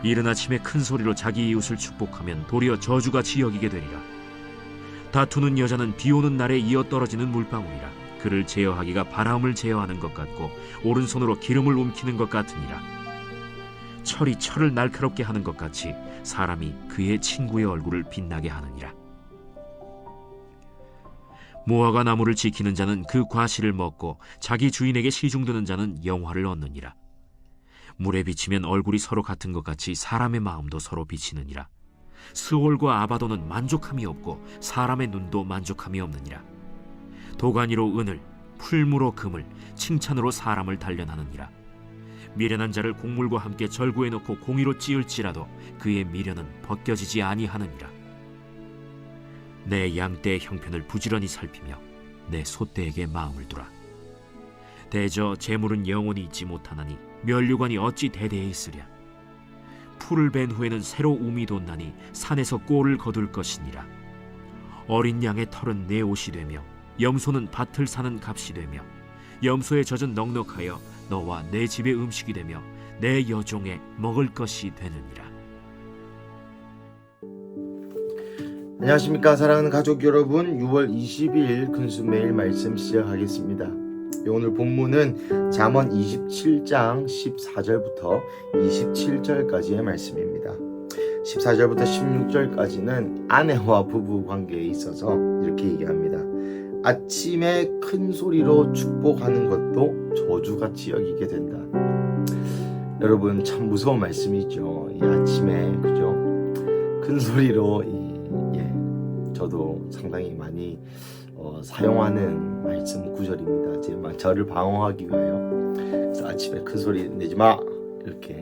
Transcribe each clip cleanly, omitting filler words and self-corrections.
이른 아침에 큰 소리로 자기 이웃을 축복하면 도리어 저주같이 여기게 되리라. 다투는 여자는 비 오는 날에 이어 떨어지는 물방울이라. 그를 제어하기가 바람을 제어하는 것 같고 오른손으로 기름을 움키는 것 같으니라. 철이 철을 날카롭게 하는 것 같이 사람이 그의 친구의 얼굴을 빛나게 하느니라. 무화과 나무를 지키는 자는 그 과실을 먹고 자기 주인에게 시중드는 자는 영화를 얻느니라. 물에 비치면 얼굴이 서로 같은 것 같이 사람의 마음도 서로 비치느니라. 스올과 아바도는 만족함이 없고 사람의 눈도 만족함이 없느니라. 도가니로 은을, 풀무로 금을, 칭찬으로 사람을 단련하느니라. 미련한 자를 곡물과 함께 절구해 놓고 공의로 찌을지라도 그의 미련은 벗겨지지 아니하느니라. 내 양떼의 형편을 부지런히 살피며 내 소떼에게 마음을 두라. 대저 재물은 영원히 있지 못하나니 면류관이 어찌 대대에 있으랴. 풀을 벤 후에는 새로 움이 돋나니 산에서 꼴을 거둘 것이니라. 어린 양의 털은 내 옷이 되며 염소는 밭을 사는 값이 되며 염소의 젖은 넉넉하여 너와 내 집의 음식이 되며 내 여종의 먹을 것이 되느니라. 안녕하십니까 사랑하는 가족 여러분, 6월 22일 근수매일 말씀 시작하겠습니다. 오늘 본문은 잠언 27장 14절부터 27절까지의 말씀입니다. 14절부터 16절까지는 아내와 부부 관계에 있어서 이렇게 얘기합니다. 아침에 큰 소리로 축복하는 것도 저주같이 여기게 된다. 여러분, 참 무서운 말씀이죠. 이 아침에, 그죠? 큰 소리로 저도 상당히 많이 사용하는 말씀 구절입니다. 저를 방어하기 위하여. 그래서 아침에 큰 소리 내지 마, 이렇게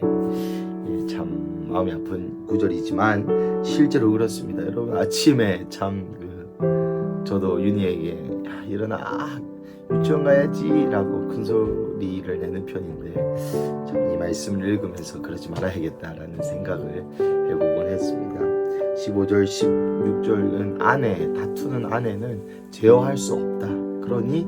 참 마음이 아픈 구절이지만 실제로 그렇습니다. 여러분, 아침에 참 저도 윤희에게 일어나, 유치원 가야지 라고 큰 소리를 내는 편인데 참 이 말씀을 읽으면서 그러지 말아야겠다라는 생각을 해보곤 했습니다. 15절 16절은 다투는 아내는 제어할 수 없다. 그러니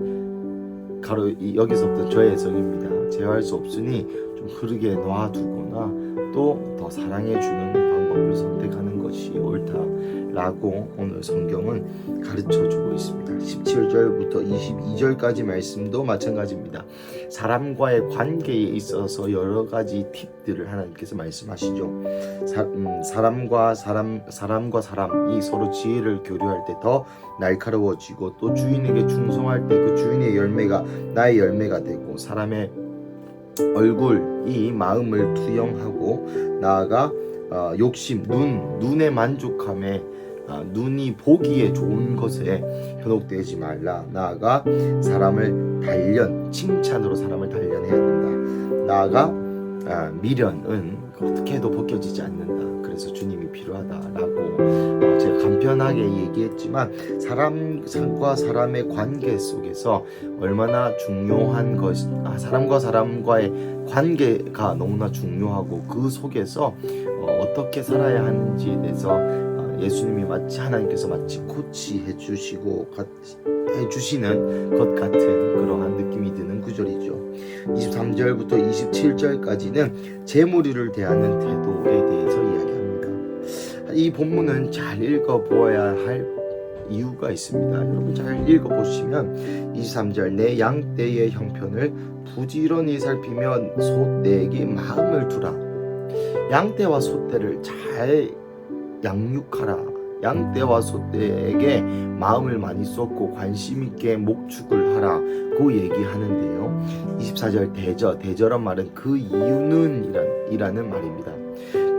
여기서부터 저의 해석입니다. 제어할 수 없으니 좀 흐르게 놔두거나 또 더 사랑해주는 방법을 선택하는 것이 옳다라고 오늘 성경은 가르쳐주고 있습니다. 17절부터 22절까지 말씀도 마찬가지입니다. 사람과의 관계에 있어서 여러 가지 팁들을 하나님께서 말씀하시죠. 사람과 사람이 서로 지혜를 교류할 때 더 날카로워지고 또 주인에게 충성할 때 그 주인의 열매가 나의 열매가 되고 사람의 얼굴이 마음을 투영하고 나아가 욕심, 눈의 만족함에 눈이 보기에 좋은 것에 현혹되지 말라. 나아가 사람을 칭찬으로 사람을 단련해야 된다. 나아가 미련은 어떻게 해도 벗겨지지 않는다. 그래서 주님이 필요하다라고 제가 간편하게 얘기했지만 사람과 사람의 관계 속에서 얼마나 중요한 사람과 사람과의 관계가 너무나 중요하고 그 속에서 어떻게 살아야 하는지에 대해서 예수님이 하나님께서 마치 코치해 주시는 것 같은 그러한 느낌이 드는 구절이죠. 23절부터 27절까지는 재물을 대하는 태도에 대해서 이야기합니다. 이 본문은 잘 읽어보아야 할 이유가 있습니다. 여러분 잘 읽어보시면 23절 내 양떼의 형편을 부지런히 살피면 소떼에게 마음을 두라. 양떼와 소떼를 잘 양육하라. 양떼와 소떼에게 마음을 많이 쏟고 관심 있게 목축을 하라고 얘기하는데요. 24절 대저란 말은 그 이유는 이라는 말입니다.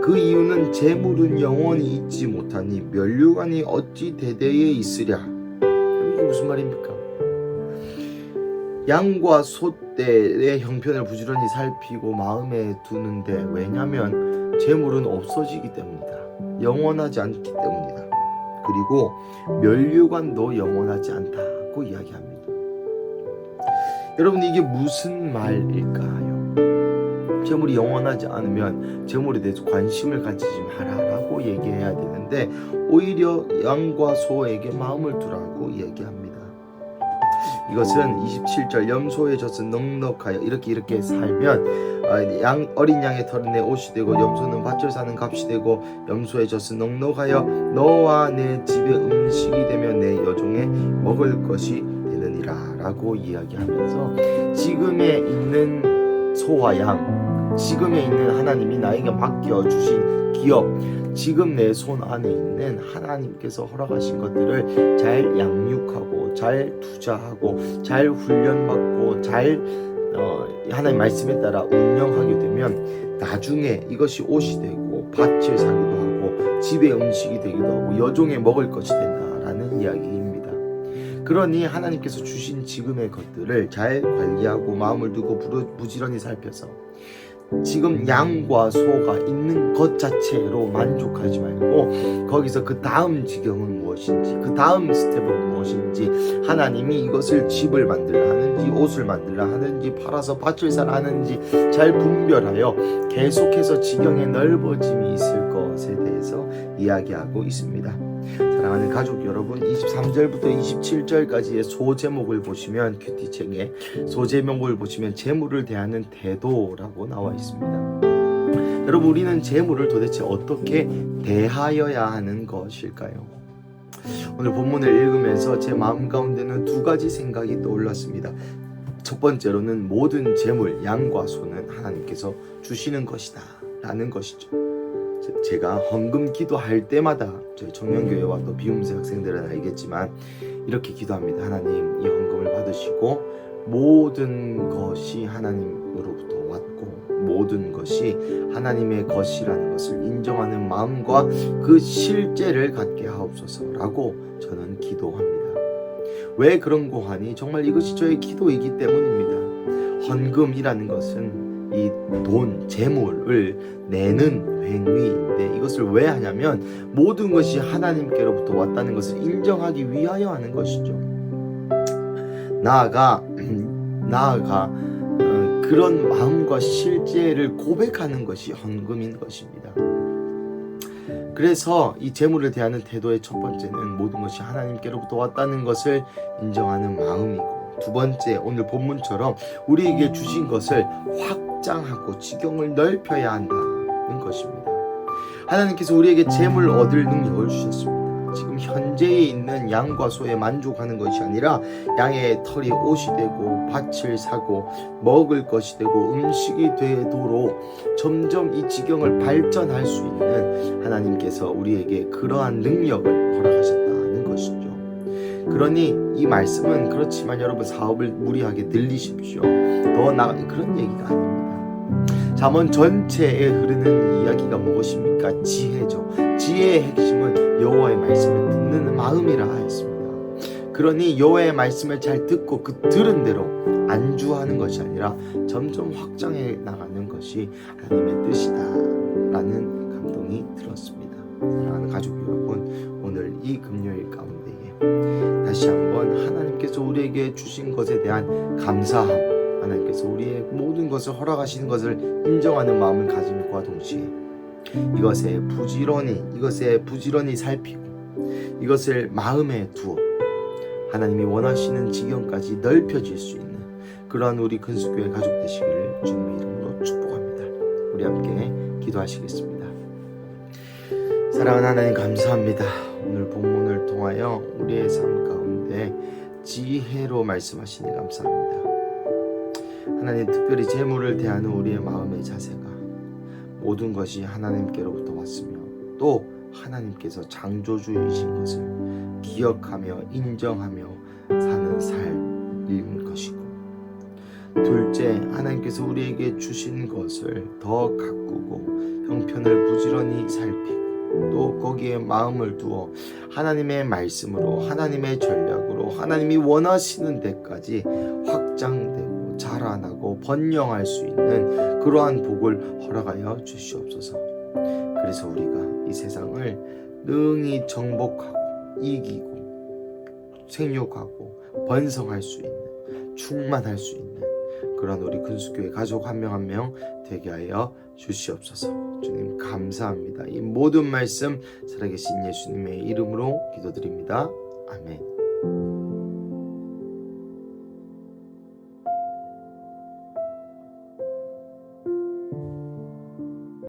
그 이유는 재물은 영원히 있지 못하니 면류관이 어찌 대대에 있으랴. 이게 무슨 말입니까? 양과 소떼의 형편을 부지런히 살피고 마음에 두는데 왜냐하면 재물은 없어지기 때문이다. 영원하지 않기 때문이다. 그리고 면류관도 영원하지 않다고 이야기합니다. 여러분 이게 무슨 말일까요? 재물이 영원하지 않으면 재물에 대해서 관심을 가지지 마라라고 얘기해야 되는데 오히려 양과 소에게 마음을 두라고 얘기합니다. 이것은 27절 염소의 젖은 넉넉하여 이렇게 살면 어린 양의 털은 내 옷이 되고 염소는 밭을 사는 값이 되고 염소의 젖은 넉넉하여 너와 내 집의 음식이 되며 내 여종의 먹을 것이 되느니라 라고 이야기하면서 지금에 있는 소와 양, 지금에 있는 하나님이 나에게 맡겨주신 기업, 지금 내 손 안에 있는 하나님께서 허락하신 것들을 잘 양육하고 잘 투자하고 잘 훈련받고 잘 하나님 말씀에 따라 운영하게 되면 나중에 이것이 옷이 되고 밭을 사기도 하고 집의 음식이 되기도 하고 여종의 먹을 것이 된다라는 이야기입니다. 그러니 하나님께서 주신 지금의 것들을 잘 관리하고 마음을 두고 부지런히 살펴서 지금 양과 소가 있는 것 자체로 만족하지 말고 거기서 그 다음 지경은 무엇인지, 그 다음 스텝은 무엇인지, 하나님이 이것을 집을 만들라 하는지 옷을 만들라 하는지 팔아서 밭을 사라 하는지 잘 분별하여 계속해서 지경의 넓어짐이 있을 것에 대해서 이야기하고 있습니다. 사랑하는 가족 여러분, 23절부터 27절까지의 소 제목을 보시면, 큐티책에 소 제목을 보시면 재물을 대하는 태도라고 나와 있습니다. 여러분, 우리는 재물을 도대체 어떻게 대하여야 하는 것일까요? 오늘 본문을 읽으면서 제 마음 가운데는 두 가지 생각이 떠올랐습니다. 첫 번째로는 모든 재물, 양과 소는 하나님께서 주시는 것이다 라는 것이죠. 제가 헌금 기도할 때마다 저희 청년교회와 또 비움세 학생들은 알겠지만 이렇게 기도합니다. 하나님, 이 헌금을 받으시고 모든 것이 하나님으로부터 왔고 모든 것이 하나님의 것이라는 것을 인정하는 마음과 그 실제를 갖게 하옵소서라고 저는 기도합니다. 왜 그런고 하니 정말 이것이 저의 기도이기 때문입니다. 헌금이라는 것은 이 돈, 재물을 내는 행위인데 이것을 왜 하냐면 모든 것이 하나님께로부터 왔다는 것을 인정하기 위하여 하는 것이죠. 나아가 그런 마음과 실제를 고백하는 것이 헌금인 것입니다. 그래서 이 재물을 대하는 태도의 첫 번째는 모든 것이 하나님께로부터 왔다는 것을 인정하는 마음이고, 두 번째, 오늘 본문처럼 우리에게 주신 것을 확장하고 지경을 넓혀야 한다는 것입니다. 하나님께서 우리에게 재물 얻을 능력을 주셨습니다. 지금 현재에 있는 양과 소에 만족하는 것이 아니라 양의 털이 옷이 되고 밭을 사고 먹을 것이 되고 음식이 되도록 점점 이 지경을 발전할 수 있는 하나님께서 우리에게 그러한 능력을 허락하셨다는 것이죠. 그러니 이 말씀은 그렇지만 여러분, 사업을 무리하게 늘리십시오, 더 나은 그런 얘기가 아닙니다. 잠언 전체에 흐르는 이야기가 무엇입니까? 지혜죠. 지혜의 핵심은 여호와의 말씀을 듣는 마음이라 하였습니다. 그러니 여호와의 말씀을 잘 듣고 그 들은 대로 안주하는 것이 아니라 점점 확장해 나가는 것이 하나님의 뜻이다라는 감동이 들었습니다. 사랑하는 가족 여러분, 오늘 이 금요일 가운데에 다시 한번 하나님께서 우리에게 주신 것에 대한 감사함, 하나님께서 우리의 모든 것을 허락하시는 것을 인정하는 마음을 가짐과 동시에 이것에 부지런히 살피고 이것을 마음에 두어 하나님이 원하시는 지경까지 넓혀질 수 있는 그러한 우리 근수교회 가족 되시기를 주님의 이름으로 축복합니다. 우리 함께 기도하시겠습니다. 사랑하는 하나님, 감사합니다. 오늘 본문을 통하여 우리의 삶 가운데 지혜로 말씀하시니 감사합니다. 하나님, 특별히 재물을 대하는 우리의 마음의 자세가 모든 것이 하나님께로부터 왔으며 또 하나님께서 창조주이신 것을 기억하며 인정하며 사는 삶인 것이고, 둘째, 하나님께서 우리에게 주신 것을 더 가꾸고 형편을 부지런히 살피고 또 거기에 마음을 두어 하나님의 말씀으로, 하나님의 전략으로 하나님이 원하시는 데까지 확장되고 자라나고 번영할 수 있는 그러한 복을 허락하여 주시옵소서. 그래서 우리가 이 세상을 능히 정복하고 이기고 생육하고 번성할 수 있는, 충만할 수 있는 그런 우리 근수교회 가족 한 명 한 명 되게 하여 주시옵소서. 주님 감사합니다. 이 모든 말씀 살아계신 예수님의 이름으로 기도드립니다. 아멘.